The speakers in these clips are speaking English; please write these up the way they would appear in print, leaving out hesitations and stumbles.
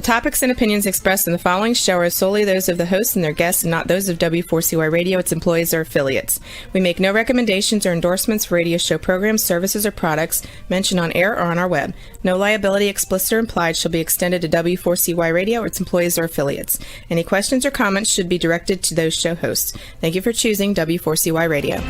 topics and opinions expressed in the following show are solely those of the hosts and their guests and not those of W4CY Radio, its employees, or affiliates. We make no recommendations or endorsements for radio show programs, services, or products mentioned on air or on our web. No liability, explicit or implied, shall be extended to W4CY Radio or its employees or affiliates. Any questions or comments should be directed to those show hosts. Thank you for choosing W4CY Radio.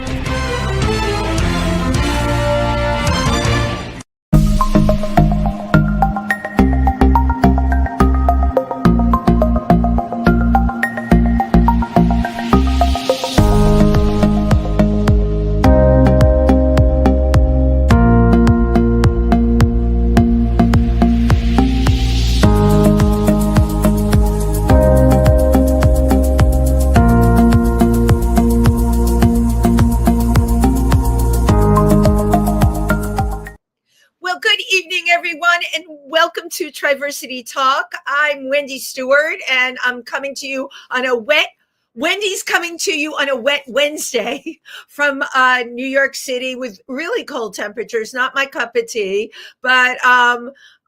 Welcome to Triversity Talk. I'm Wendy Stewart, and I'm coming to you on a wet Wednesday from New York City with really cold temperatures. Not my cup of tea, but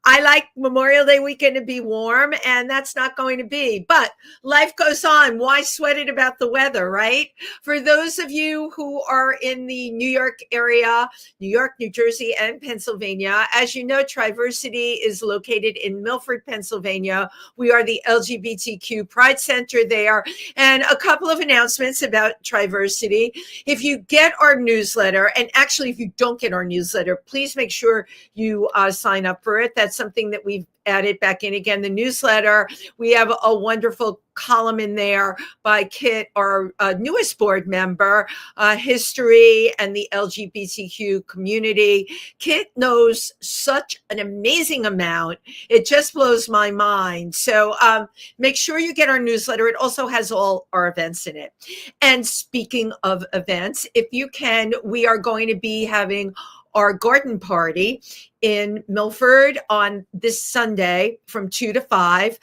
I like Memorial Day weekend to be warm, and that's not going to be. But life goes on. Why sweat it about the weather, right? For those of you who are in the New York area, New York, New Jersey, and Pennsylvania, as you know, Triversity is located in Milford, Pennsylvania. We are the LGBTQ Pride Center there. And a couple of announcements about Triversity. If you get our newsletter, and actually if you don't get our newsletter, please make sure you sign up for it. That's something that we've added back in again. The newsletter, we have a wonderful column in there by Kit, our newest board member, history and the LGBTQ community. Kit knows such an amazing amount. It just blows my mind. So make sure you get our newsletter. It also has all our events in it. And speaking of events, if you can, we are going to be having our garden party in Milford on this Sunday from 2 to 5.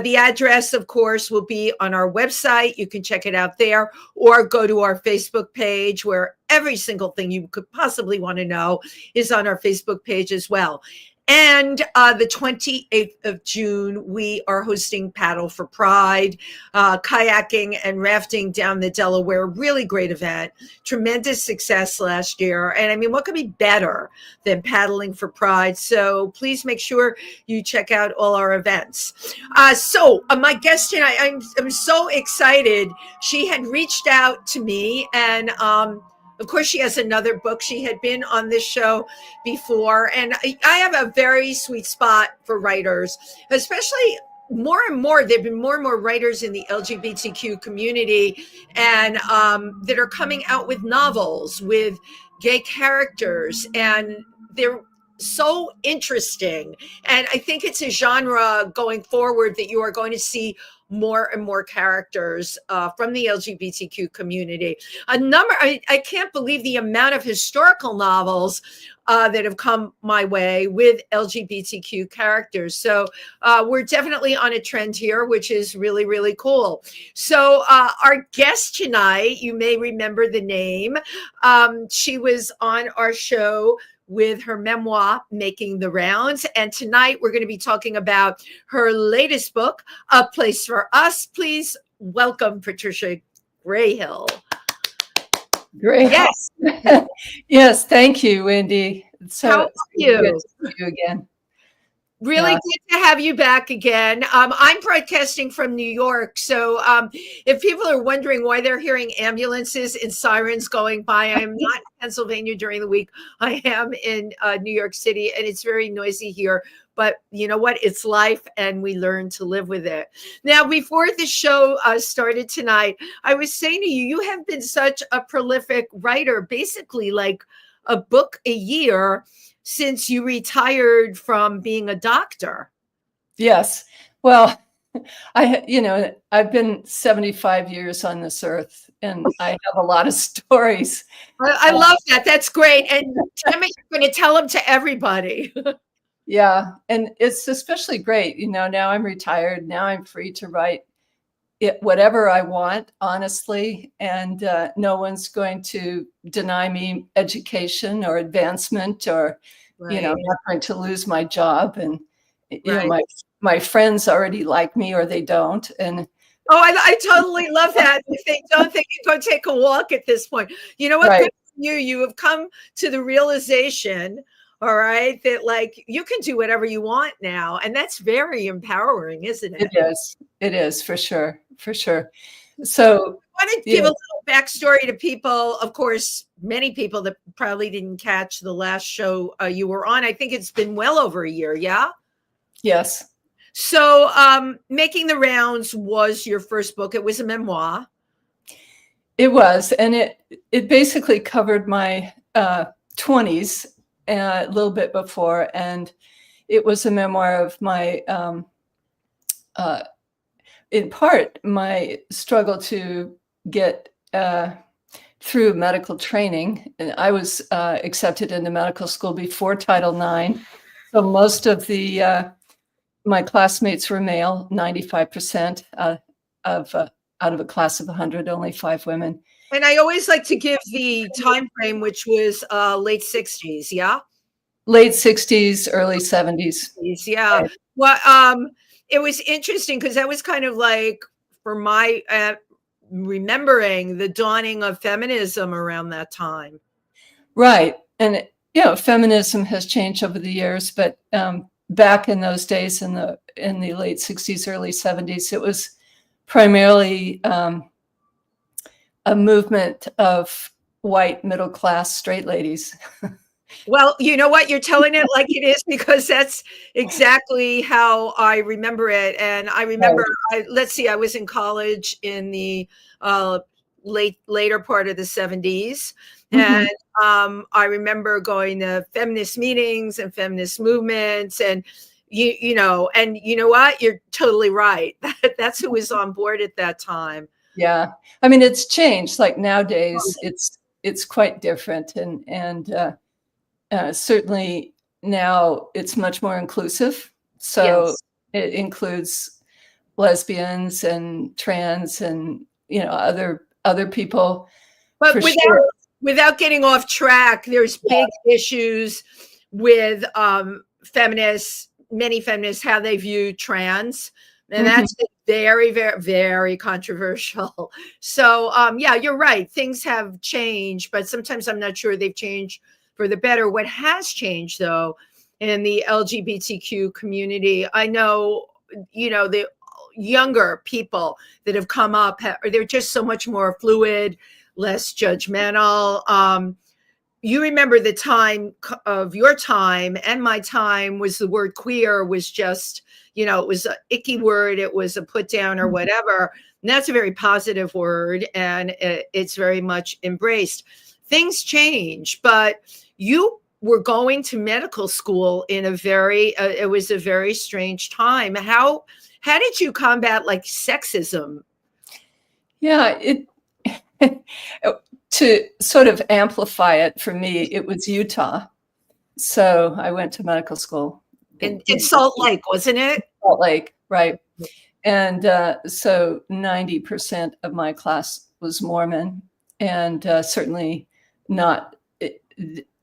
The address, of course, will be on our website. You can check it out there or go to our Facebook page where every single thing you could possibly want to know is on our Facebook page as well. And the 28th of June, we are hosting Paddle for Pride, kayaking and rafting down the Delaware. Really great event. Tremendous success last year. And I mean, what could be better than paddling for Pride? So please make sure you check out all our events. So my guest tonight, I'm so excited. She had reached out to me and of course, she has another book. She had been on this show before. And I have a very sweet spot for writers, especially more and more. There have been more and more writers in the LGBTQ community and that are coming out with novels with gay characters. And they're so interesting. And I think it's a genre going forward that you are going to see more and more characters from the LGBTQ community. I can't believe the amount of historical novels that have come my way with LGBTQ characters. So we're definitely on a trend here, which is really, really cool. So our guest tonight, you may remember the name. She was on our show with her memoir, Making the Rounds. And tonight we're going to be talking about her latest book, A Place for Us. Please welcome Patricia Grayhill. Great. Yes. Yes, thank you, Wendy. How are you? Good to see you again. Really good to have you back again. I'm broadcasting from New York. So if people are wondering why they're hearing ambulances and sirens going by, I am not in Pennsylvania during the week. I am in New York City, and it's very noisy here. But you know what? It's life, and we learn to live with it. Now, before the show started tonight, I was saying to you, you have been such a prolific writer, basically like a book a year since you retired from being a doctor. Yes. Well, I've been 75 years on this earth, and I have a lot of stories. I love that. That's great. And you're going to tell them to everybody. Yeah. And it's especially great. Now I'm retired. Now I'm free to write whatever I want, honestly. And no one's going to deny me education or advancement or, Right. I'm not going to lose my job. And, Right. my my friends already like me or they don't. And Oh, I totally love that. If they don't, they can go take a walk at this point. You know what? right. Good for you. You have come to the realization, all right, that like you can do whatever you want now. And that's very empowering, isn't it? It is. It is for sure. For sure. So I want to give a little backstory to people. Of course, many people that probably didn't catch the last show you were on. I think it's been well over a year. Yeah. yes. So, Making the Rounds was your first book. It was a memoir. It was, and it basically covered my 20s a little bit before, and it was a memoir of my, in part, my struggle to get through medical training. And I was accepted into medical school before Title IX, so most of the my classmates were male, 95% out of a class of 100, only 5 women. And I always like to give the time frame, which was late 60s. Yeah. Late 60s, early 70s. Yeah. Right. Well, it was interesting because that was kind of like, for my remembering, the dawning of feminism around that time. Right. And, feminism has changed over the years, but back in those days, in the late 60s, early 70s, it was primarily a movement of white middle class straight ladies. Well, you know what? You're telling it like it is, because that's exactly how I remember it. And I remember, let's see, I was in college in the later part of the 70s. And I remember going to feminist meetings and feminist movements, and you know what? You're totally right. That's who was on board at that time. Yeah, I mean, it's changed. Like nowadays, it's quite different, and certainly now it's much more inclusive. So Yes. it includes lesbians and trans and other people. But for sure. without getting off track, there's big issues with many feminists, how they view trans. And that's very, very, very controversial. So, yeah, you're right. Things have changed, but sometimes I'm not sure they've changed for the better. What has changed, though, in the LGBTQ community, I know, the younger people that have come up, they're just so much more fluid, less judgmental. You remember the time of your time and my time was the word queer was just, it was an icky word. It was a put down or whatever. And that's a very positive word, and it's very much embraced. Things change, but you were going to medical school in it was a very strange time. How did you combat like sexism? Yeah, to sort of amplify it for me, it was Utah. So I went to medical school in Salt Lake, wasn't it? Salt Lake, right. And so 90% of my class was Mormon, and certainly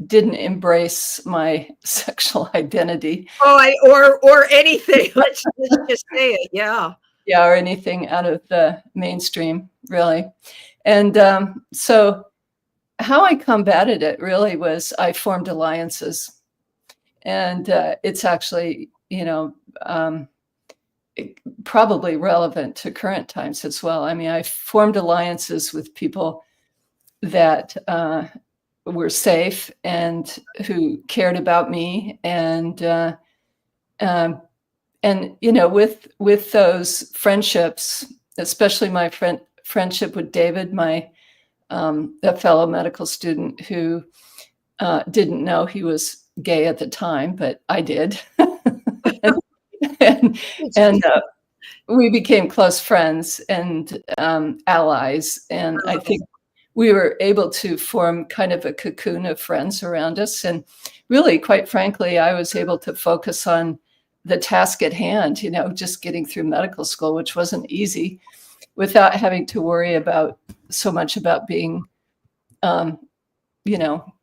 didn't embrace my sexual identity. Or anything. Let's just say it. Yeah. Yeah, or anything out of the mainstream, really. And so how I combated it really was I formed alliances. And it's actually, probably relevant to current times as well. I mean, I formed alliances with people that were safe and who cared about me, and with those friendships, especially my friendship with David, a fellow medical student who didn't know he was gay at the time, but I did. and we became close friends and allies. And I think we were able to form kind of a cocoon of friends around us. And really, quite frankly, I was able to focus on the task at hand, just getting through medical school, which wasn't easy, without having to worry so much about being,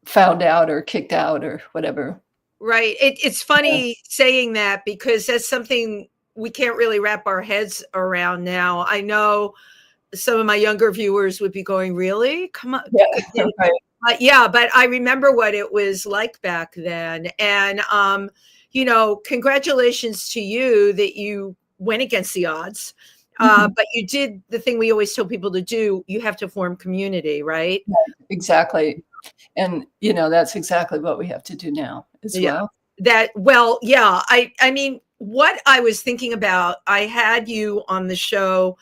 found out or kicked out or whatever. Right. It's funny saying that, because that's something we can't really wrap our heads around now. I know some of my younger viewers would be going, really? Come on. Yeah, right. Yeah, but I remember what it was like back then. And, congratulations to you that you went against the odds. But you did the thing we always tell people to do. You have to form community, right? Exactly. And, that's exactly what we have to do now as well. I mean, what I was thinking about, I had you on the show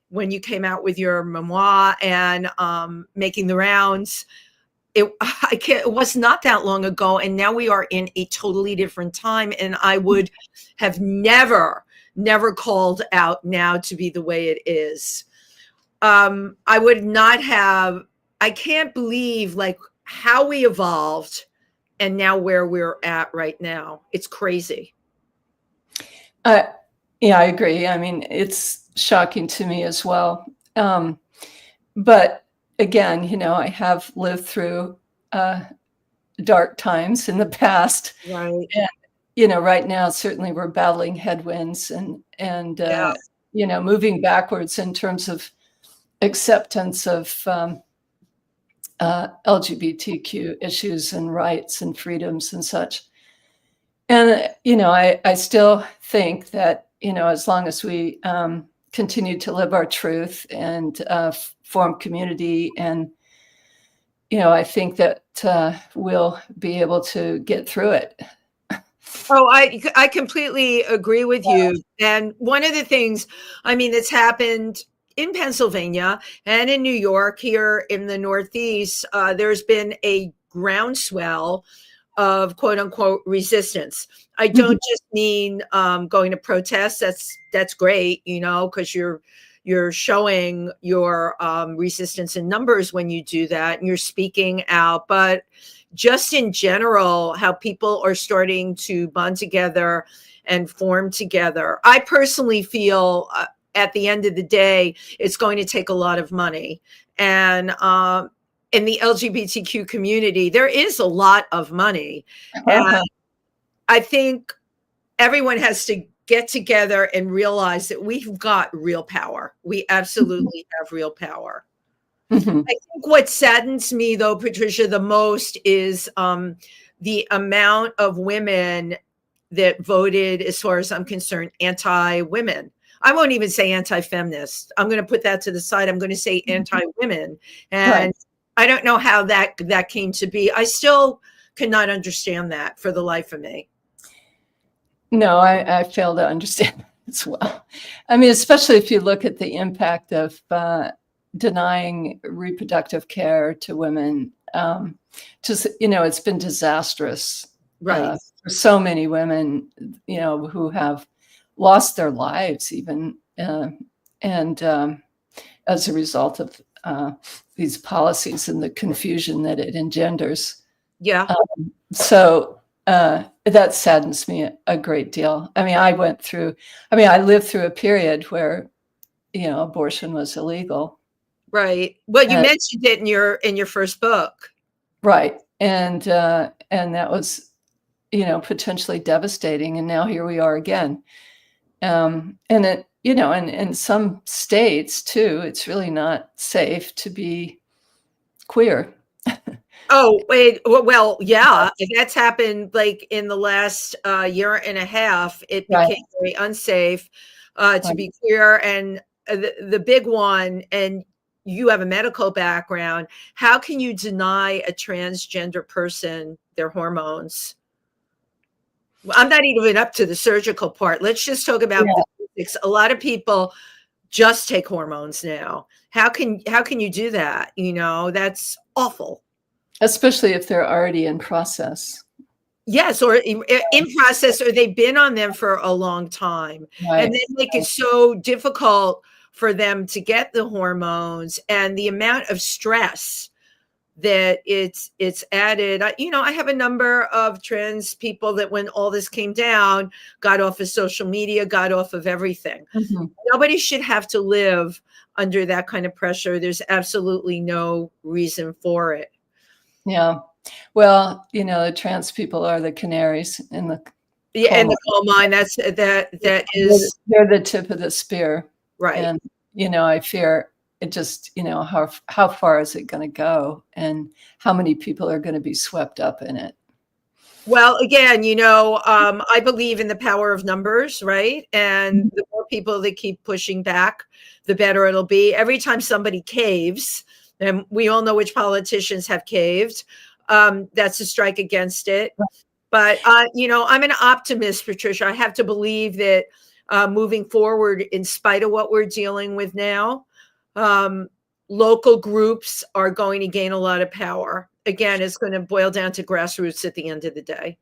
when you came out with your memoir and making the rounds. It was not that long ago, and now we are in a totally different time, and I would have never called out now to be the way it is. I would not have. I can't believe like how we evolved and now where we're at right now. It's crazy. Yeah, I agree. I mean, it's shocking to me as well. But again, I have lived through dark times in the past. Right. And, right now, certainly we're battling headwinds and moving backwards in terms of acceptance of LGBTQ issues and rights and freedoms and such. And, I still think that, as long as we continue to live our truth and form community, and, I think that we'll be able to get through it. Oh, I completely agree with you. And one of the things, I mean, that's happened in Pennsylvania and in New York, here in the Northeast, there's been a groundswell of quote unquote resistance. I don't just mean going to protest. That's great, because you're showing your resistance in numbers when you do that, and you're speaking out. But just in general, how people are starting to bond together and form together. I personally feel at the end of the day, it's going to take a lot of money. And in the LGBTQ community, there is a lot of money. And I think everyone has to get together and realize that we've got real power. We absolutely have real power. I think what saddens me, though, Patricia, the most is the amount of women that voted, as far as I'm concerned, anti-women. I won't even say anti-feminist. I'm going to put that to the side. I'm going to say anti-women. And I don't know how that came to be. I still cannot understand that for the life of me. No, I fail to understand as well. I mean, especially if you look at the impact of denying reproductive care to women. It's been disastrous. Right. For so many women, who have lost their lives even, and as a result of these policies and the confusion that it engenders. Yeah. So that saddens me a great deal. I mean, I lived through a period where, abortion was illegal. Right. Well, you mentioned it in your first book. Right. And that was, potentially devastating. And now here we are again. And it, and in some states too, it's really not safe to be queer. Oh, wait. Well, yeah, that's happened like in the last year and a half. It became very unsafe to be queer. And the big one, and you have a medical background, how can you deny a transgender person their hormones? I'm not even up to the surgical part. Let's just talk about the physics. A lot of people just take hormones now. How can you do that? That's awful. Especially if they're already in process. Yes, or in process, or they've been on them for a long time. Right. And they make it so difficult for them to get the hormones, and the amount of stress that it's added. I have a number of trans people that when all this came down, got off of social media, got off of everything. Nobody should have to live under that kind of pressure. There's absolutely no reason for it. Yeah. Well, the trans people are the canaries in Yeah, coal and mine. the coal mine, that They're, is they're the tip of the spear. right. And, I fear it just, how far is it going to go and how many people are going to be swept up in it? Well, again, I believe in the power of numbers, right? And the more people that keep pushing back, the better it'll be. Every time somebody caves, and we all know which politicians have caved, that's a strike against it. But I'm an optimist, Patricia. I have to believe that moving forward, in spite of what we're dealing with now, um, local groups are going to gain a lot of power. Again, it's going to boil down to grassroots at the end of the day.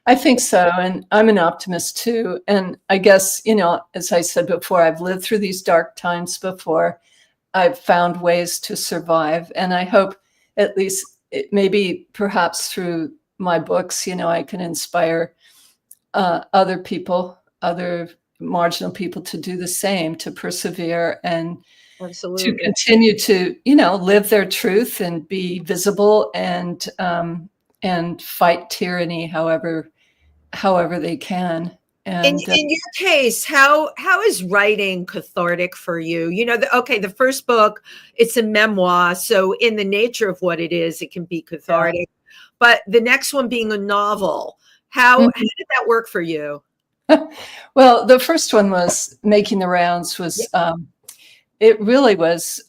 I think so. And I'm an optimist too. And I guess, as I said before, I've lived through these dark times before. I've found ways to survive. And I hope at least maybe perhaps through my books, I can inspire other people, other marginal people to do the same, to persevere and to Absolutely. continue to, live their truth and be visible and fight tyranny however they can. In And in your case, how is writing cathartic for you? The first book, it's a memoir, so in the nature of what it is, it can be cathartic. But the next one being a novel, how did that work for you? well, the first one was making the rounds. Was it really was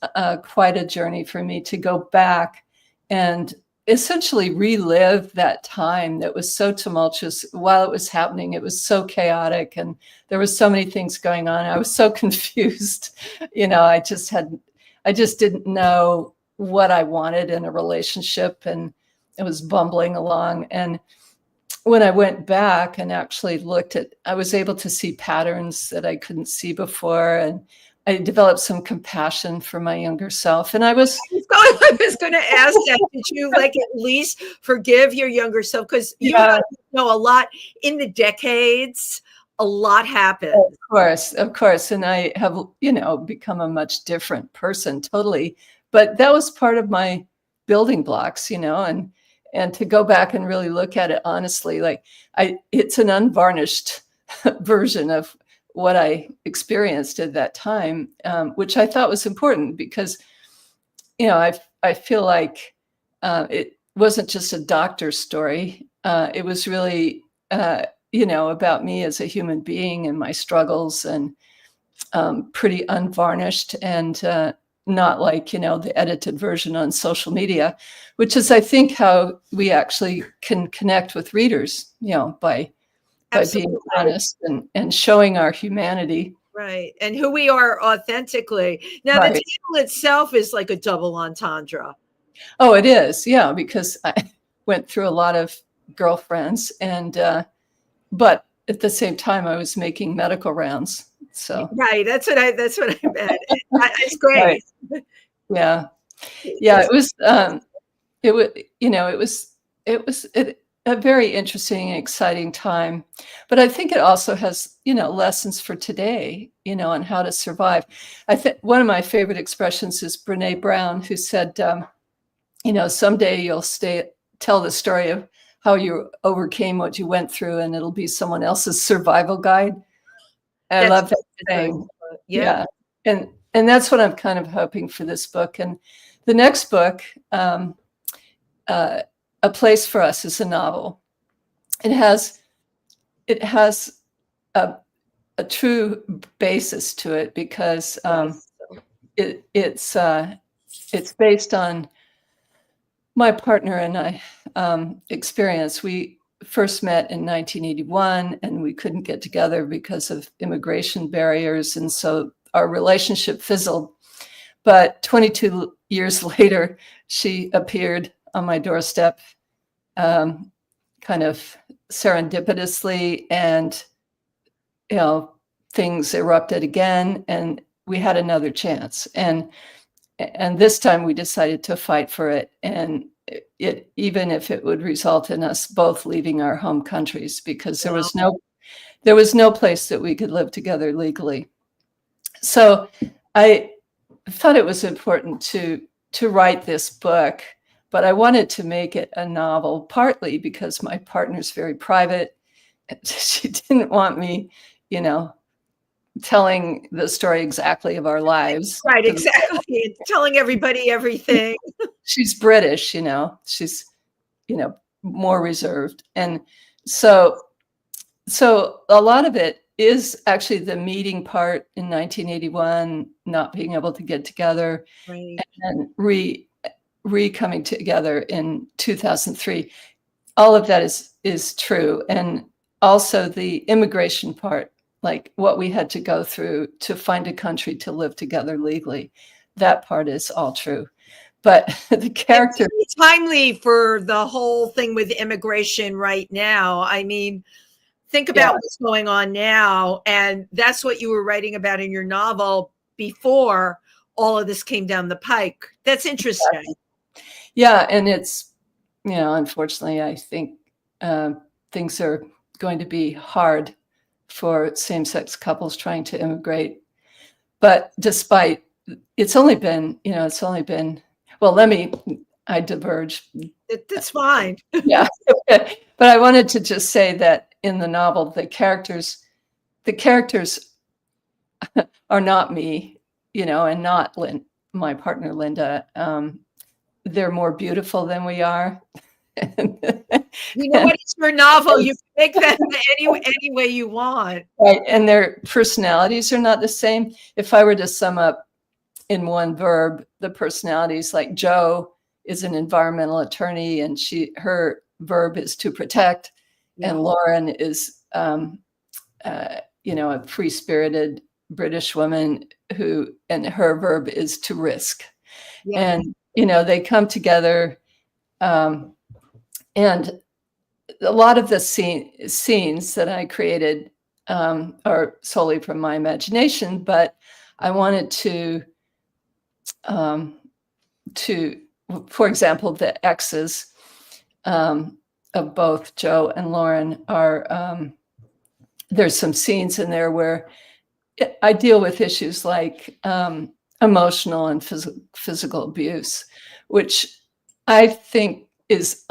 quite a journey for me to go back and essentially relive that time that was so tumultuous while it was happening. It was so chaotic and there was so many things going on. I was so confused. I just didn't know what I wanted in a relationship, and it was bumbling along. And when I went back and actually I was able to see patterns that I couldn't see before. And I developed some compassion for my younger self. And I was going to ask that. Did you at least forgive your younger self? Because you know a lot in the decades, a lot happened. Of course. And I have, become a much different person, totally. But that was part of my building blocks, and to go back and really look at it honestly, it's an unvarnished version of what I experienced at that time, which I thought was important because, I feel like it wasn't just a doctor's story. It was really, about me as a human being and my struggles, and pretty unvarnished and not like, the edited version on social media, which is, I think, how we actually can connect with readers, by being honest and showing our humanity. Right. And who we are authentically. Now, the title itself is like a double entendre. Oh, it is. Yeah, because I went through a lot of girlfriends but at the same time, I was making medical rounds. So right. That's what I meant. It's great. Right. Yeah. It was, it was a very interesting and exciting time, but I think it also has, lessons for today, on how to survive. I think one of my favorite expressions is Brene Brown, who said, someday you'll tell the story of how you overcame what you went through, and it'll be someone else's survival guide. I love that saying. Yeah. And that's what I'm kind of hoping for this book. And the next book, A Place for Us, is a novel. It has a true basis to it because it's based on my partner and I experience. We first met in 1981, and we couldn't get together because of immigration barriers, and so our relationship fizzled. But 22 years later, she appeared on my doorstep, kind of serendipitously, and things erupted again, and we had another chance. And this time we decided to fight for it, and it even if it would result in us both leaving our home countries, because there was no place that we could live together legally. So I thought it was important to write this book, but I wanted to make it a novel, partly because my partner's very private. she didn't want me, you know, telling the story exactly of our lives. Right, exactly. Telling everybody everything. She's British, you know, she's, you know, more reserved. And so a lot of it is actually the meeting part in 1981, not being able to get together, Right. and then coming together in 2003. All of that is true. And also the immigration part, like what we had to go through to find a country to live together legally, that part is all true. But the character, it's timely for the whole thing with immigration right now. I mean, think about what's going on now, and that's what you were writing about in your novel before all of this came down the pike. That's interesting. Yeah, and it's, you know, unfortunately, I think things are going to be hard for same-sex couples trying to immigrate. But despite, it's only been, well, I diverge. That's fine. Yeah. But I wanted to just say that in the novel, the characters are not me, you know, and not my partner, Linda. They're more beautiful than we are. You know what? It's your novel. You can make that any way you want. Right. And their personalities are not the same. If I were to sum up in one verb, the personalities, like Jo is an environmental attorney, and her verb is to protect. Yeah. And Lauren is, a free-spirited British woman and her verb is to risk. Yeah. And, they come together. And a lot of the scenes that I created are solely from my imagination, but I wanted to, for example, the exes of both Jo and Lauren are, there's some scenes in there where I deal with issues like emotional and physical abuse, which I think is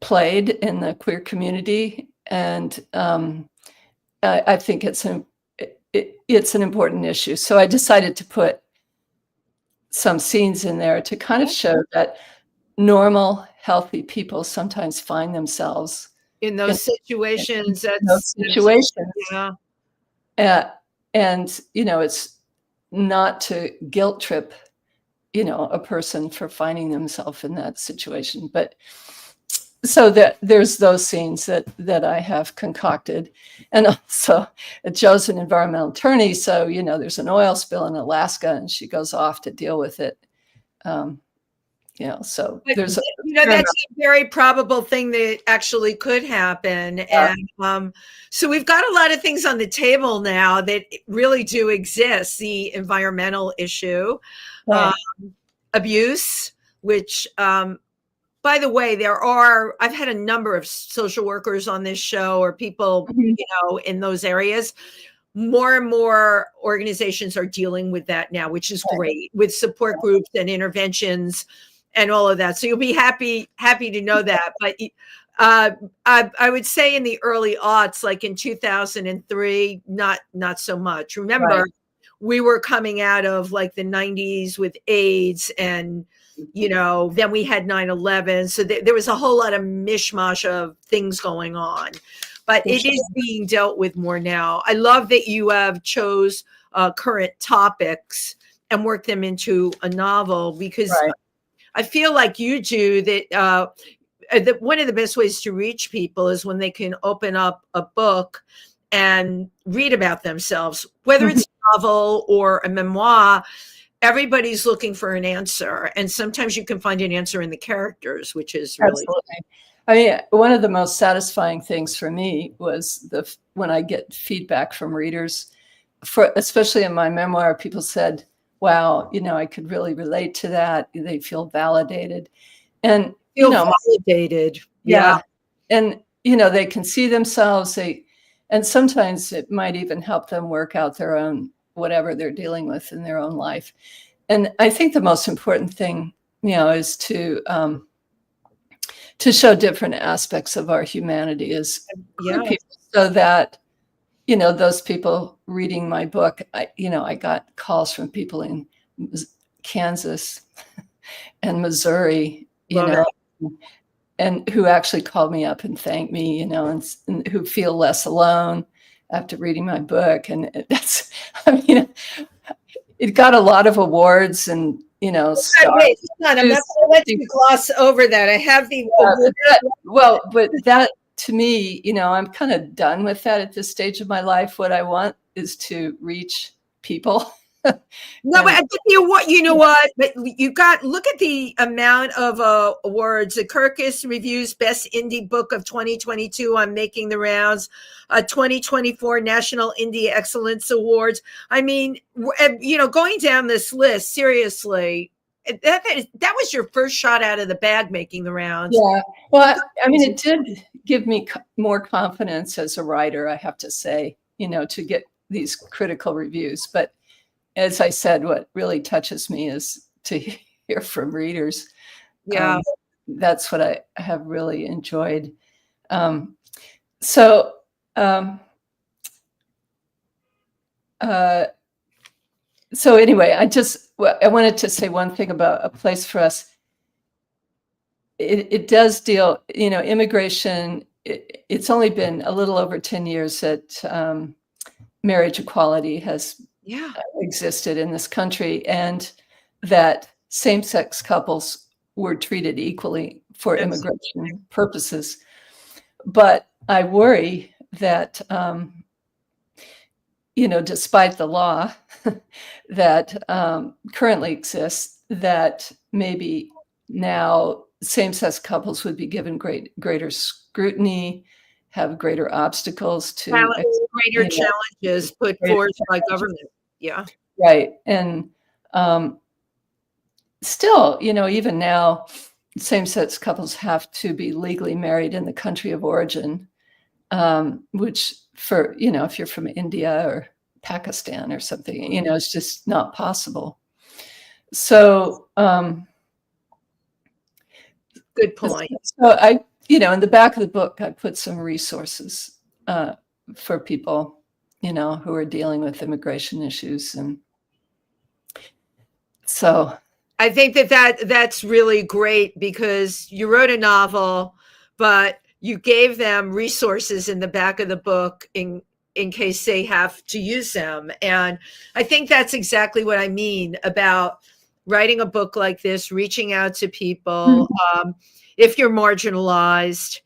played in the queer community, and I think it's an important issue. So I decided to put some scenes in there to kind of show that normal, healthy people sometimes find themselves in those situations. Yeah. And it's not to guilt trip a person for finding themselves in that situation. But so there's those scenes that I have concocted. And also Jo's an environmental attorney. So, there's an oil spill in Alaska and she goes off to deal with it. So there's that's a very probable thing that actually could happen. Yeah. And so we've got a lot of things on the table now that really do exist. The environmental issue, right. Abuse, which, by the way, I've had a number of social workers on this show or people, mm-hmm. In those areas. More and more organizations are dealing with that now, which is great, with support groups and interventions and all of that. So you'll be happy to know that. But I would say in the early aughts, like in 2003, not so much. Remember, we were coming out of like the 90s with AIDS, and then we had 9/11. So there was a whole lot of mishmash of things going on. But it is being dealt with more now. I love that you have chose current topics and work them into a novel, because I feel like you do that. That one of the best ways to reach people is when they can open up a book and read about themselves, whether it's a novel or a memoir. Everybody's looking for an answer, and sometimes you can find an answer in the characters, which is really. Absolutely. I mean, one of the most satisfying things for me was when I get feedback from readers, especially in my memoir, people said, wow, I could really relate to that. They feel validated. And, validated. Yeah. And, they can see themselves. And sometimes it might even help them work out their own, whatever they're dealing with in their own life. And I think the most important thing, is to show different aspects of our humanity as queer Yeah. people, so that, you know, those people reading my book, I got calls from people in Kansas and Missouri, you Love know, and who actually called me up and thanked me, you know, and who feel less alone after reading my book. And that's, I mean, it got a lot of awards and, you know, stars. Wait, hold on. I'm not going to let you gloss over that. I have the but that, to me, you know, I'm kind of done with that at this stage of my life. What I want is to reach people. No, but you know what? But you got, look at the amount of awards. The Kirkus Reviews Best Indie Book of 2022 on Making the Rounds, 2024 National Indie Excellence Awards. I mean, you know, going down this list, seriously, that was your first shot out of the bag, making the rounds. Yeah. Well, I mean, it did give me more confidence as a writer, I have to say, you know, to get these critical reviews. But as I said, what really touches me is to hear from readers. Yeah. That's what I have really enjoyed. So anyway, I wanted to say one thing about A Place for Us. It does deal, you know, immigration. It's only been a little over 10 years that marriage equality has existed in this country, and that same-sex couples were treated equally for immigration purposes. But I worry that, you know, despite the law that currently exists, that maybe now same-sex couples would be given greater scrutiny, have greater obstacles to greater challenges put forth by government. Yeah. Right. And still, you know, even now, same-sex couples have to be legally married in the country of origin, which for, you know, if you're from India or Pakistan or something, you know, it's just not possible. So, good point. So I, you know, in the back of the book, I put some resources for people, you know, who are dealing with immigration issues. And so I think that's really great, because you wrote a novel, but you gave them resources in the back of the book in case they have to use them. And I think that's exactly what I mean about writing a book like this, reaching out to people. If you're marginalized,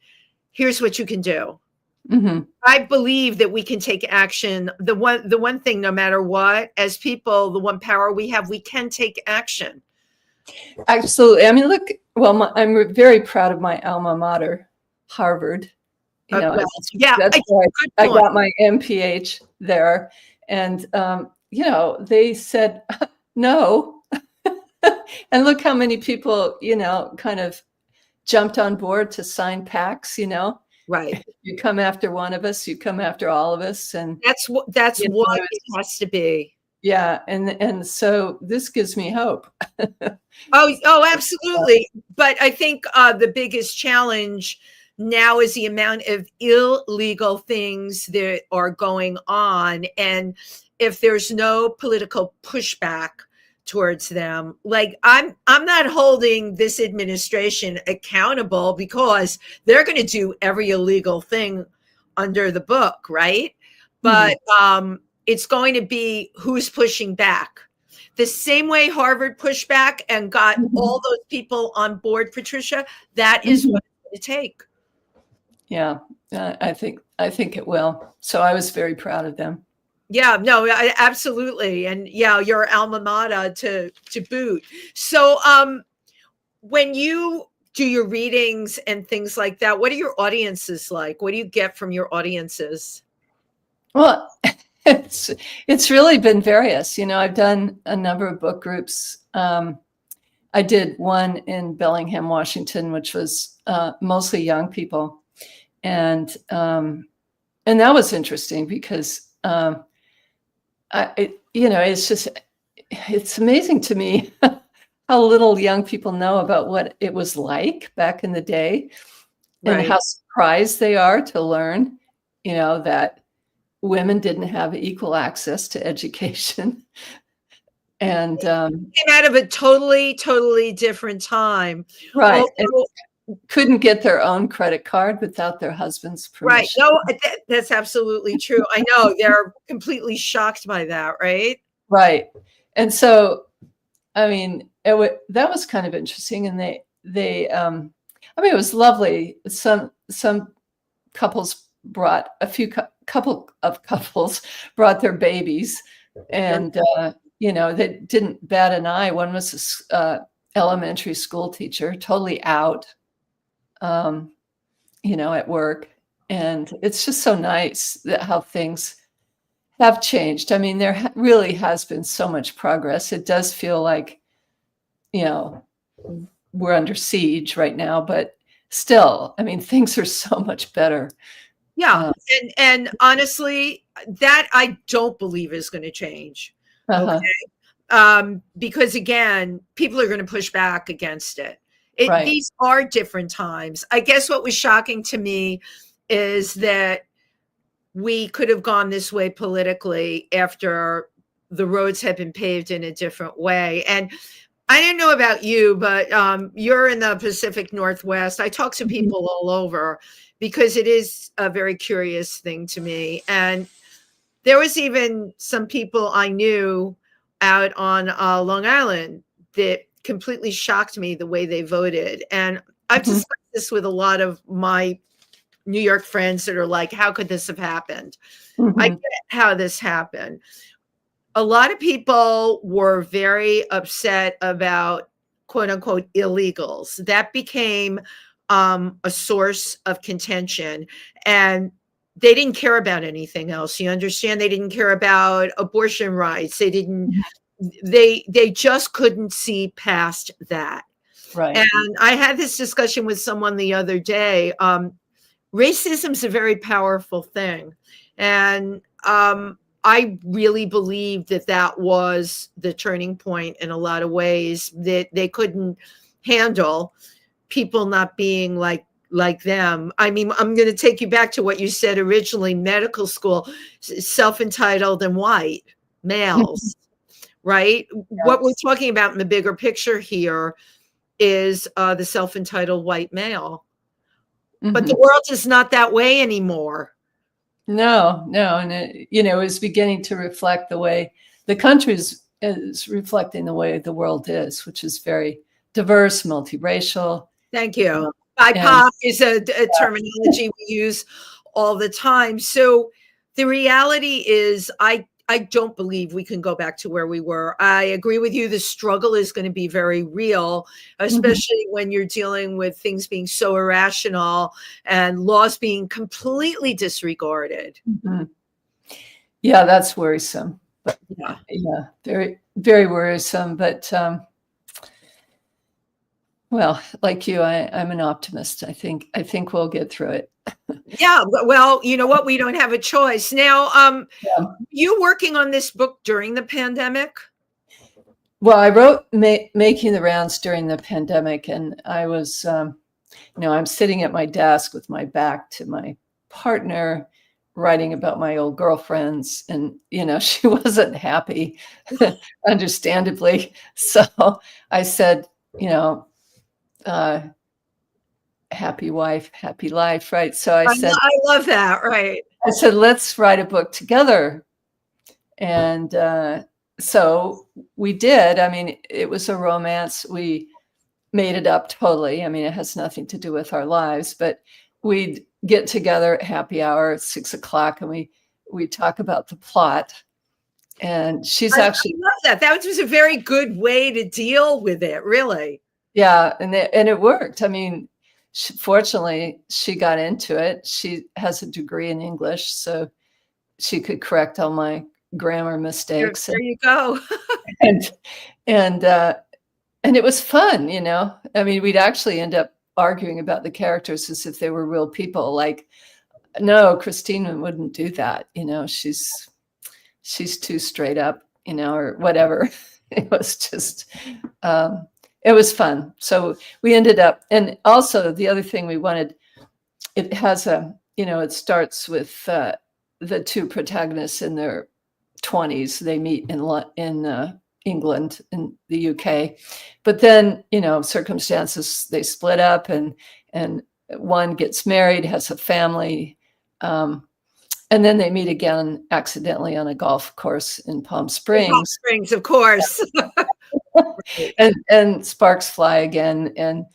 here's what you can do. I believe that we can take action. The one thing, no matter what, as people, the one power we have, we can take action. Absolutely. I mean, look, well, I'm very proud of my alma mater, Harvard. You know, that's why I got my MPH there. And, you know, they said no. And look how many people, you know, kind of jumped on board to sign pacts, you know. Right. You come after one of us, you come after all of us. And that's what it has to be. Yeah. And so this gives me hope. Oh, absolutely. But I think the biggest challenge now is the amount of illegal things that are going on. And if there's no political pushback towards them, like I'm not holding this administration accountable, because they're going to do every illegal thing under the book, right? But it's going to be who's pushing back. The same way Harvard pushed back and got all those people on board, Patricia, that is what it's going to take. Yeah, I think it will. So I was very proud of them. Yeah, no, absolutely. And yeah, your alma mater to boot. So when you do your readings and things like that, what are your audiences like? What do you get from your audiences? Well, it's really been various. You know, I've done a number of book groups. I did one in Bellingham, Washington, which was mostly young people. And that was interesting because, you know, it's amazing to me how little young people know about what it was like back in the day, and Right. how surprised they are to learn, that women didn't have equal access to education. And Came out of a totally, totally different time. right, and Also, couldn't get their own credit card without their husband's right. permission. No, that's absolutely true. I know they're completely shocked by that, right? Right. And so, I mean, that was kind of interesting. And I mean, it was lovely. Some couples brought couple of couples brought their babies, and they didn't bat an eye. One was a elementary school teacher, totally out, at work, and it's just so nice that how things have changed. I mean, there really has been so much progress. It does feel like, we're under siege right now, but still, I mean, things are so much better. Yeah. And honestly, that I don't believe is going to change. Uh-huh. Okay. Because again, people are going to push back against it. Right. These are different times. I guess what was shocking to me is that we could have gone this way politically after the roads had been paved in a different way. And I didn't know about you, but you're in the Pacific Northwest. I talk to people all over because it is a very curious thing to me. And there was even some people I knew out on Long Island that completely shocked me the way they voted. And I've discussed this with a lot of my New York friends that are like, how could this have happened? I get how this happened. A lot of people were very upset about quote unquote illegals. That became a source of contention, and they didn't care about anything else. You understand? They didn't care about abortion rights. They didn't, they just couldn't see past that. Right. And I had this discussion with someone the other day. Racism is a very powerful thing. And I really believe that was the turning point in a lot of ways, that they couldn't handle people not being like them. I mean, I'm going to take you back to what you said originally, medical school, self-entitled and white males, right? Yes. What we're talking about in the bigger picture here is the self-entitled white male. But the world is not that way anymore. No. And it is beginning to reflect the way the country is reflecting the way the world is, which is very diverse, multiracial. Thank you. BIPOC is a terminology we use all the time. So the reality is I don't believe we can go back to where we were. I agree with you. The struggle is going to be very real, especially when you're dealing with things being so irrational and laws being completely disregarded. Yeah, that's worrisome. But yeah, very, very worrisome. But well, like you, I'm an optimist. I think we'll get through it. Yeah, well, you know what? We don't have a choice. Now, you working on this book during the pandemic? Well, I wrote Making the Rounds during the pandemic, and I was, I'm sitting at my desk with my back to my partner, writing about my old girlfriends, and, she wasn't happy, understandably. So I said, happy wife, happy life, right? So I said, I love that, right? I said, let's write a book together. And so we did. I mean, it was a romance. We made it up totally. I mean, it has nothing to do with our lives, but we'd get together at happy hour at 6:00, and we talk about the plot. And she's I love that. That was a very good way to deal with it, really. Yeah, and it worked. I mean, fortunately, she got into it. She has a degree in English, so she could correct all my grammar mistakes. There you go. and it was fun, I mean, we'd actually end up arguing about the characters as if they were real people. Like, no, Christine wouldn't do that. She's too straight up, or whatever. It was just, it was fun. So we ended up, and also the other thing we wanted, it has a, it starts with the two protagonists in their 20s. They meet in England, in the UK, but then circumstances, they split up, and one gets married, has a family, and then they meet again accidentally on a golf course in Palm Springs. Palm Springs, of course. and sparks fly again, and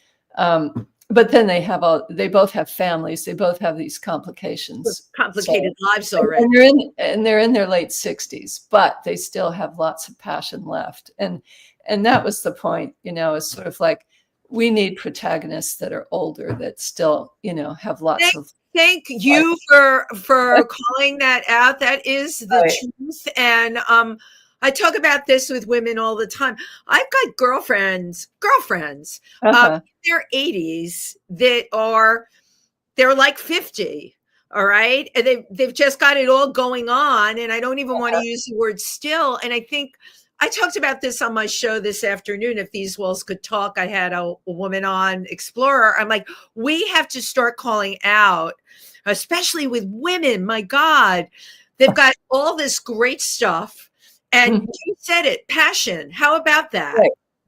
but then they both have families, they both have these complications, Complicated lives already, and they're in their late 60s, but they still have lots of passion left, and that was the point. It's sort of like, we need protagonists that are older, that still have lots of. Thank you for calling that out. That is the truth. And I talk about this with women all the time. I've got girlfriends in their 80s they're like 50. All right. And they've just got it all going on. And I don't even want to use the word still. And I think I talked about this on my show this afternoon. If These Walls Could Talk, I had a woman on, Explorer. I'm like, we have to start calling out, especially with women. My God, they've got all this great stuff. And you said it, passion. How about that?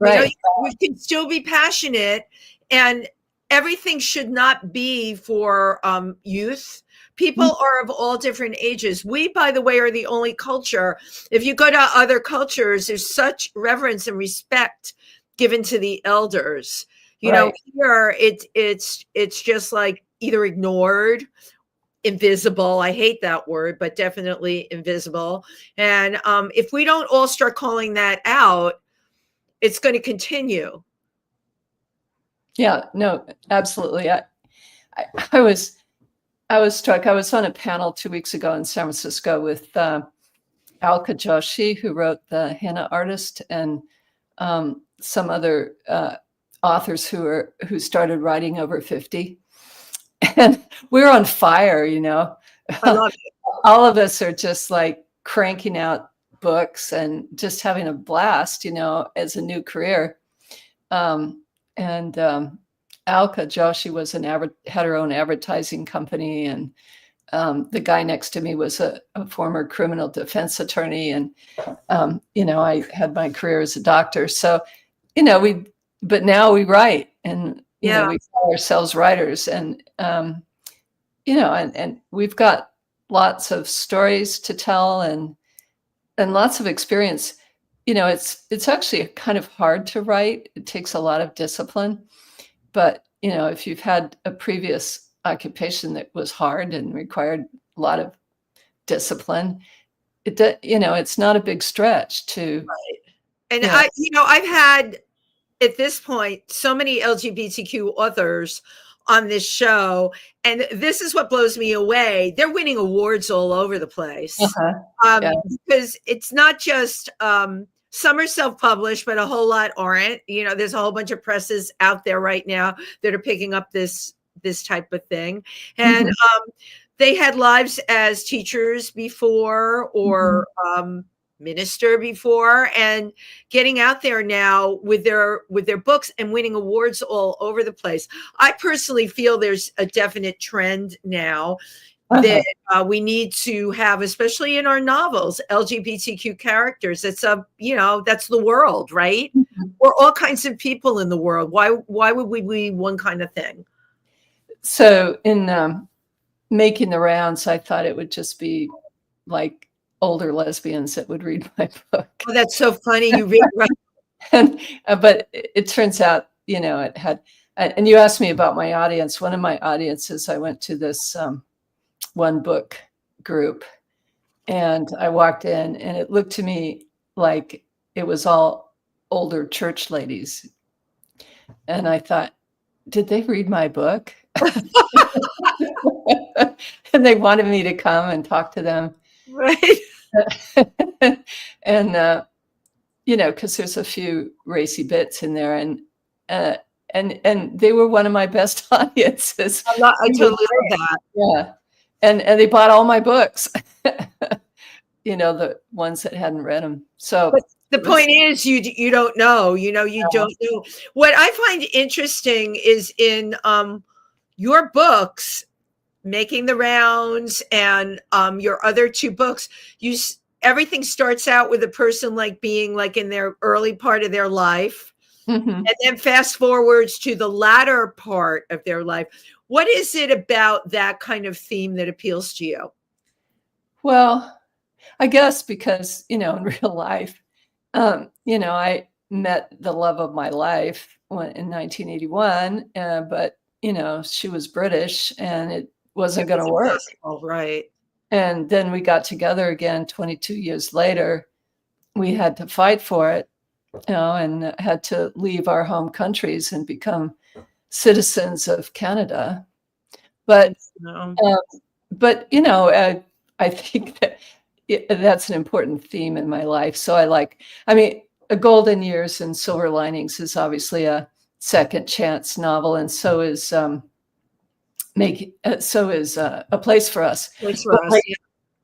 Right. We can still be passionate, and everything should not be for youth. People are of all different ages. We, by the way, are the only culture. If you go to other cultures, there's such reverence and respect given to the elders. Here it's just like either ignored, invisible. I hate that word, but definitely invisible. And if we don't all start calling that out, it's going to continue. Yeah, no, absolutely. I was struck. I was on a panel 2 weeks ago in San Francisco with Alka Joshi, who wrote The Henna Artist, and some other authors who started writing over 50. And we're on fire, I love it. All of us are just like cranking out books and just having a blast, as a new career. Alka Joshi had her own advertising company, and the guy next to me was a former criminal defense attorney, and I had my career as a doctor. So, but now we write, and we call ourselves writers, and and we've got lots of stories to tell, and lots of experience. It's actually kind of hard to write. It takes a lot of discipline. But, if you've had a previous occupation that was hard and required a lot of discipline, it's not a big stretch to. Right. And I've had at this point so many LGBTQ authors on this show, and this is what blows me away. They're winning awards all over the place. Because it's not just some are self-published, but a whole lot aren't. There's a whole bunch of presses out there right now that are picking up this type of thing. And they had lives as teachers before, or minister before, and getting out there now with their books and winning awards all over the place. I personally feel there's a definite trend now that we need to have, especially in our novels, LGBTQ characters. It's that's the world, right? We're all kinds of people in the world. Why would we be one kind of thing? So in making the rounds, I thought it would just be like older lesbians that would read my book. Oh, that's so funny. You read right. But it turns out, it had, and you asked me about my audience. One of my audiences, I went to this one book group, and I walked in, and it looked to me like it was all older church ladies. And I thought, did they read my book? And they wanted me to come and talk to them. Right. And, because there's a few racy bits in there, and they were one of my best audiences. I totally love that. Yeah. And they bought all my books, the ones that hadn't read them. So The point is, you don't know. You don't know. What I find interesting is in your books, Making the Rounds, and your other two books, everything starts out with a person like being like in their early part of their life, and then fast forwards to the latter part of their life. What is it about that kind of theme that appeals to you? Well, I guess because, in real life, I met the love of my life in 1981, but, she was British and it wasn't going to work. Right. And then we got together again 22 years later. We had to fight for it, and had to leave our home countries and become citizens of Canada. But, I think that that's an important theme in my life. So A Golden Years and Silver Linings is obviously a second chance novel, and so is A Place for Us.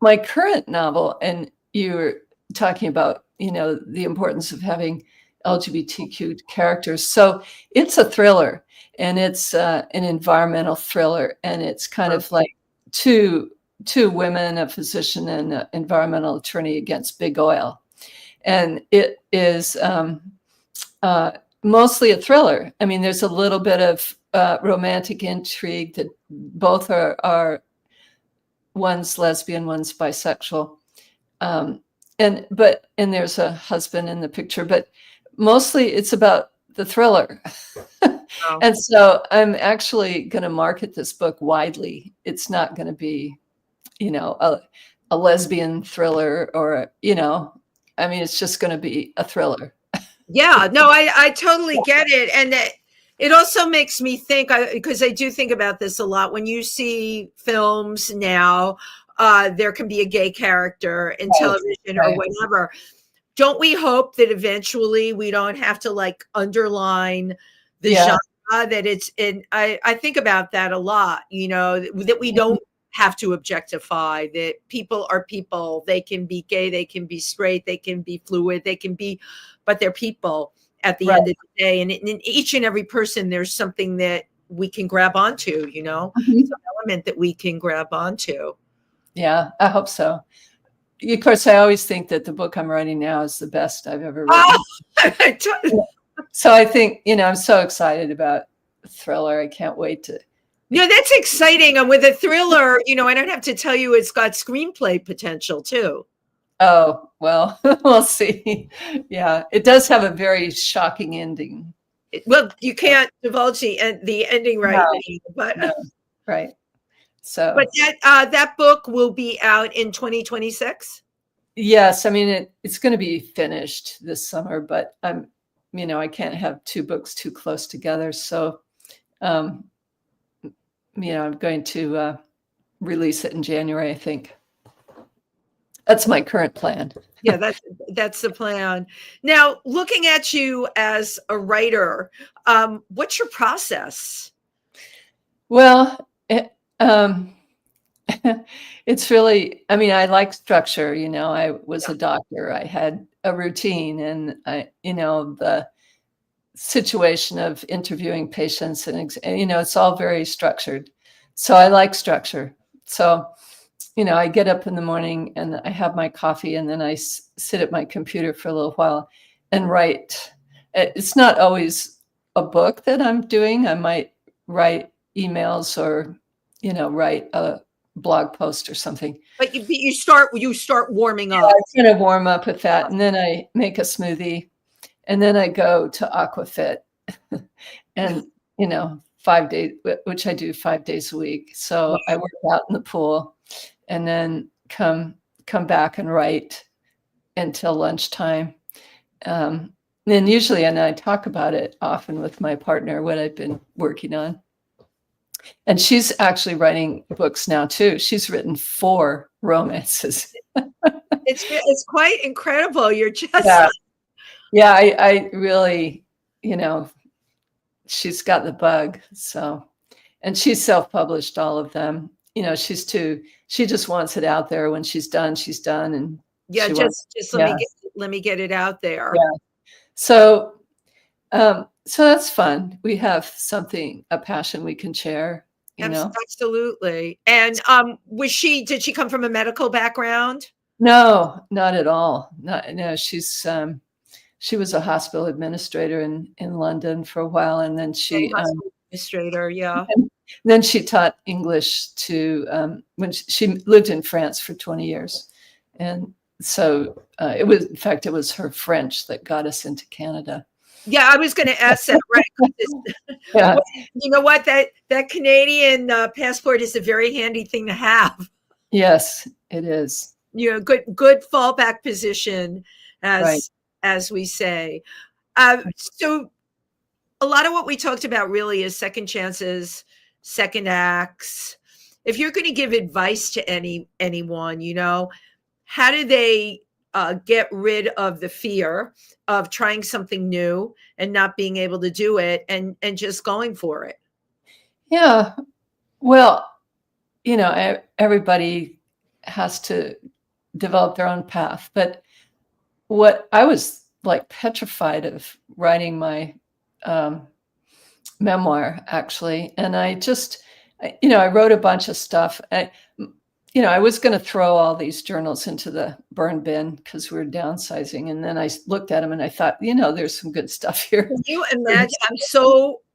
My current novel, and you were talking about, the importance of having LGBTQ characters. So it's a thriller, and it's an environmental thriller, and it's kind of like two women, a physician and an environmental attorney, against big oil. And it is mostly a thriller. I mean, there's a little bit of romantic intrigue that both are one's lesbian, one's bisexual. And there's a husband in the picture, but mostly it's about the thriller. Wow. And so I'm actually going to market this book widely. It's not going to be, a lesbian thriller or, it's just going to be a thriller. Yeah, no, I totally get it. And it also makes me think, because I do think about this a lot, when you see films now, there can be a gay character in television or whatever. Don't we hope that eventually we don't have to like underline the genre that it's in? I think about that a lot, that we don't have to objectify, that people are people. They can be gay, they can be straight, they can be fluid, but they're people at the end of the day. And in each and every person, there's something that we can grab onto, some element that we can grab onto. Yeah, I hope so. Of course, I always think that the book I'm writing now is the best I've ever written. So I think, I'm so excited about thriller. I can't wait to. That's exciting. And with a thriller, I don't have to tell you, it's got screenplay potential too. Oh, well, we'll see. Yeah, it does have a very shocking ending. Well, you can't divulge the ending right now, but right. So, but that book will be out in 2026. Yes, it's going to be finished this summer, but I can't have two books too close together. So, I'm going to release it in January, I think. That's my current plan. Yeah, that's the plan. Now, looking at you as a writer, what's your process? Well, it's really, I like structure. I was a doctor. I had a routine, and the situation of interviewing patients and it's all very structured. So I like structure. So, I get up in the morning and I have my coffee, and then I sit at my computer for a little while and write. It's not always a book that I'm doing. I might write emails or, write a blog post or something. But you start warming up. I kind of warm up with that, and then I make a smoothie, and then I go to Aquafit, and 5 days, which I do 5 days a week. So I work out in the pool, and then come back and write until lunchtime. Then usually, and I talk about it often with my partner, what I've been working on. And she's actually writing books now too. She's written 4 romances. It's quite incredible. You're just yeah. I really, she's got the bug. So, and she's self-published all of them. She just wants it out there. When she's done, she's done. And just let me let me get it out there. Yeah. So, so that's fun. We have something, a passion we can share, you know? Absolutely. And did she come from a medical background? No, not at all. No, she was a hospital administrator in London for a while, and then Okay, hospital administrator, yeah. then she taught English to when she lived in France for 20 years. And so it was her French that got us into Canada. Yeah, I was going to ask that, right? Yeah. You know what? That Canadian passport is a very handy thing to have. Yes, it is. You know, good fallback position, Right. as we say. So a lot of what we talked about really is second chances, second acts. If you're going to give advice to anyone, you know, how do they get rid of the fear of trying something new and not being able to do it, and just going for it? Yeah. Well, you know, everybody has to develop their own path. But what I was like petrified of writing my memoir, actually. And I just, you know, I wrote a bunch of stuff. You know, I was going to throw all these journals into the burn bin because we were downsizing. And then I looked at them and I thought, you know, there's some good stuff here. Can you imagine?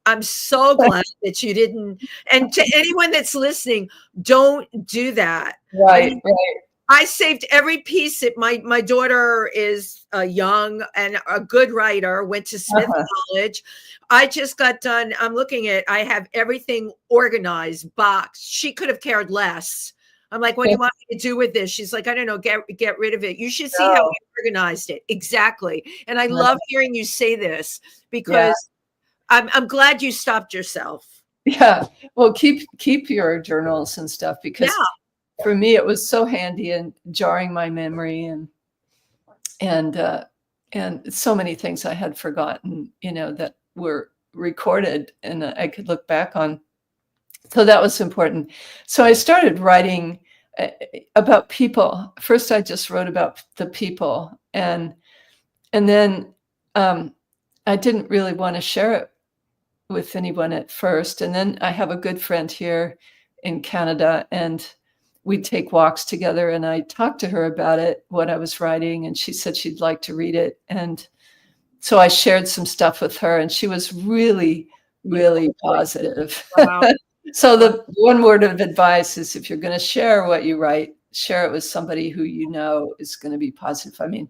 I'm so glad that you didn't. And to anyone that's listening, don't do that. Right, right. I saved every piece. That my daughter is young and a good writer, went to Smith College. I just got done. I'm looking at, I have everything organized, boxed. She could have cared less. I'm like, what do you want me to do with this? She's like, I don't know, get rid of it. You should see how we organized it. Exactly. And I love hearing you say this, because I'm glad you stopped yourself. Yeah. Well, keep your journals and stuff, because for me, it was so handy and jarring my memory, and so many things I had forgotten, you know, that were recorded and I could look back on. So that was important. So I started writing about people. First, I just wrote about the people, and then I didn't really want to share it with anyone at first. And then I have a good friend here in Canada, and we take walks together, and I talked to her about it, what I was writing, and she said she'd like to read it. And so I shared some stuff with her, and she was really, really positive. Wow. So the one word of advice is, if you're going to share what you write, share it with somebody who you know is going to be positive. I mean,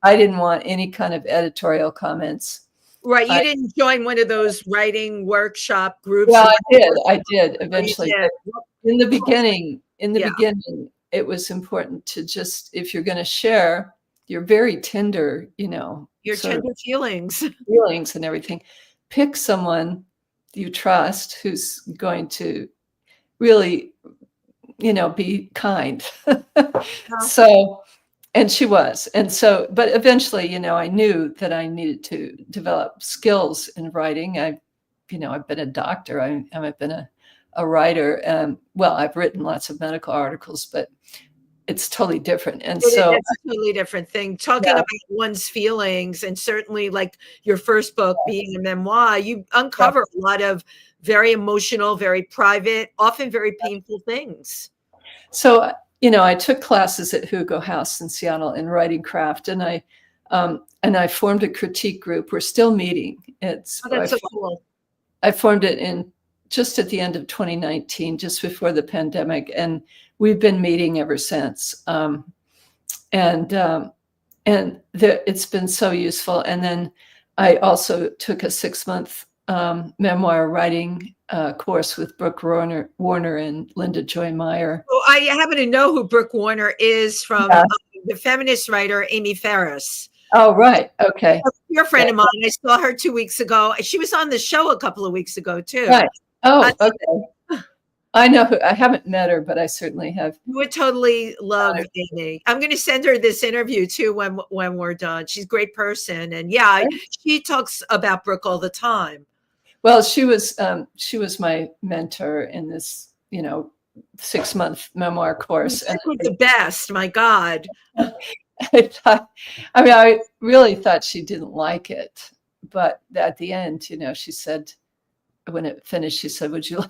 I didn't want any kind of editorial comments. Right. You didn't join one of those writing workshop groups. Well, I did eventually. In the beginning, it was important to just, if you're going to share your very tender, you know, your tender feelings and everything, pick someone you trust who's going to really, you know, be kind. So, and she was. And so, but eventually, you know, I knew that I needed to develop skills in writing. I've been a doctor. I've been a writer. Well, I've written lots of medical articles, but it's totally different. And so it's a totally different thing. Talking about one's feelings, and certainly like your first book being a memoir, you uncover a lot of very emotional, very private, often very painful things. So, you know, I took classes at Hugo House in Seattle in writing craft, and I formed a critique group. We're still meeting. That's so cool. I formed it just at the end of 2019, just before the pandemic, and we've been meeting ever since. It's been so useful. And then I also took a 6-month memoir writing course with Brooke Warner and Linda Joy Meyer. Oh, I happen to know who Brooke Warner is from the feminist writer Amy Ferris. Oh, right. Okay. Your friend of mine. I saw her 2 weeks ago. She was on the show a couple of weeks ago, too. Right. Oh, okay. I know I haven't met her, but I certainly have. You would totally love Amy. I'm going to send her this interview too when we're done. She's a great person, and she talks about Brooke all the time. Well, she was my mentor in this, you know, 6-month memoir course. That was the best. My God. I really thought she didn't like it, but at the end, she said, when it finished, she said, would you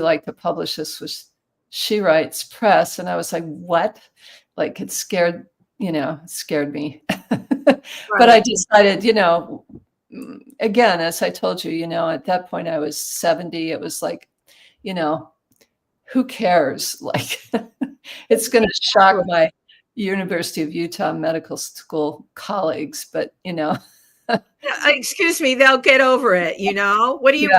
like to publish this with She Writes Press? And I was like, what? Like, it scared me. But I decided, again, as I told you, at that point I was 70. It was like, who cares? Like, it's going to shock my University of Utah Medical School colleagues, but excuse me, they'll get over it. What do you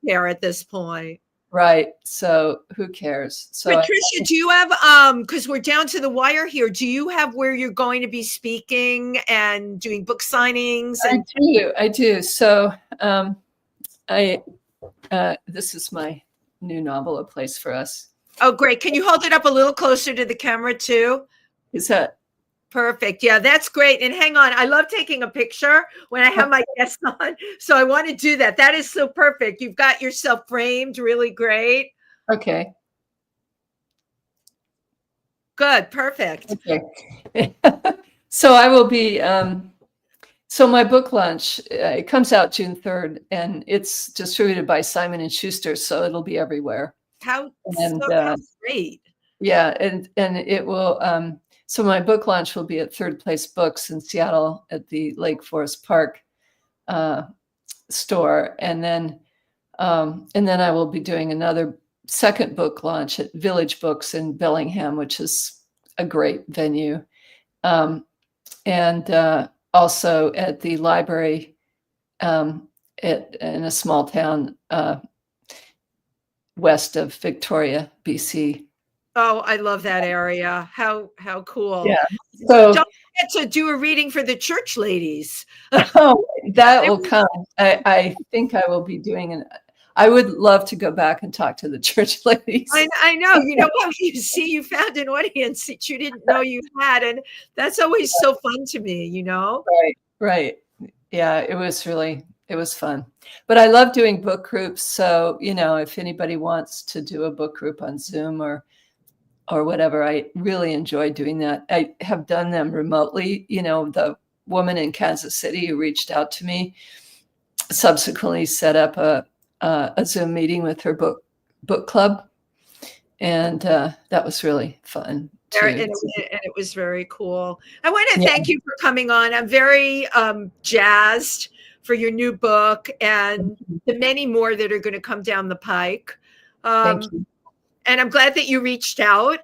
care at this point? Right. So who cares? So Patricia, do you have, because we're down to the wire here, do you have where you're going to be speaking and doing book signings? I do. So this is my new novel, A Place for Us. Oh, great. Can you hold it up a little closer to the camera too? Is that perfect? Yeah, that's great. And hang on, I love taking a picture when I have my guests on. So I want to do that. That is so perfect. You've got yourself framed really great. Okay. Good. Perfect. Okay. So I will be, so my book launch, it comes out June 3rd, and it's distributed by Simon & Schuster, so it'll be everywhere. How great. Yeah, and it will, so my book launch will be at Third Place Books in Seattle at the Lake Forest Park store. And then I will be doing another second book launch at Village Books in Bellingham, which is a great venue. And also at the library in a small town west of Victoria, BC. Oh, I love that area. How cool. Yeah. So don't forget to do a reading for the church ladies. Oh, that will come. I think I will be doing I would love to go back and talk to the church ladies. I know. You see, you found an audience that you didn't know you had. And that's always so fun to me, Right. Yeah, it was fun. But I love doing book groups. So, if anybody wants to do a book group on Zoom or whatever, I really enjoy doing that. I have done them remotely. The woman in Kansas City who reached out to me subsequently set up a Zoom meeting with her book club. And that was really fun. And it was very cool. I want to thank you for coming on. I'm very jazzed for your new book and the many more that are going to come down the pike. Thank you. And I'm glad that you reached out.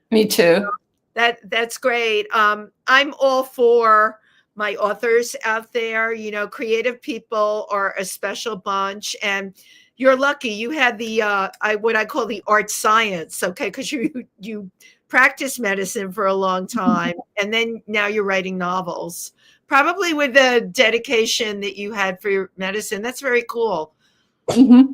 Me too. That's great. I'm all for my authors out there. Creative people are a special bunch, and you're lucky. You had the what I call the art science, okay? Because you practiced medicine for a long time, and then now you're writing novels, probably with the dedication that you had for your medicine. That's very cool. Mm-hmm.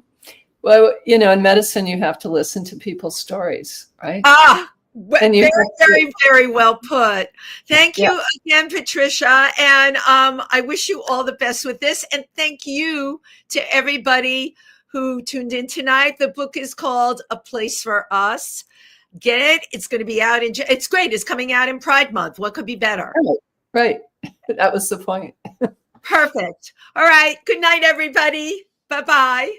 Well, in medicine, you have to listen to people's stories, right? And very, very well put. Thank you again, Patricia. And I wish you all the best with this. And thank you to everybody who tuned in tonight. The book is called A Place for Us. Get it? It's going to be out it's great. It's coming out in Pride Month. What could be better? Right. That was the point. Perfect. All right. Good night, everybody. Bye-bye.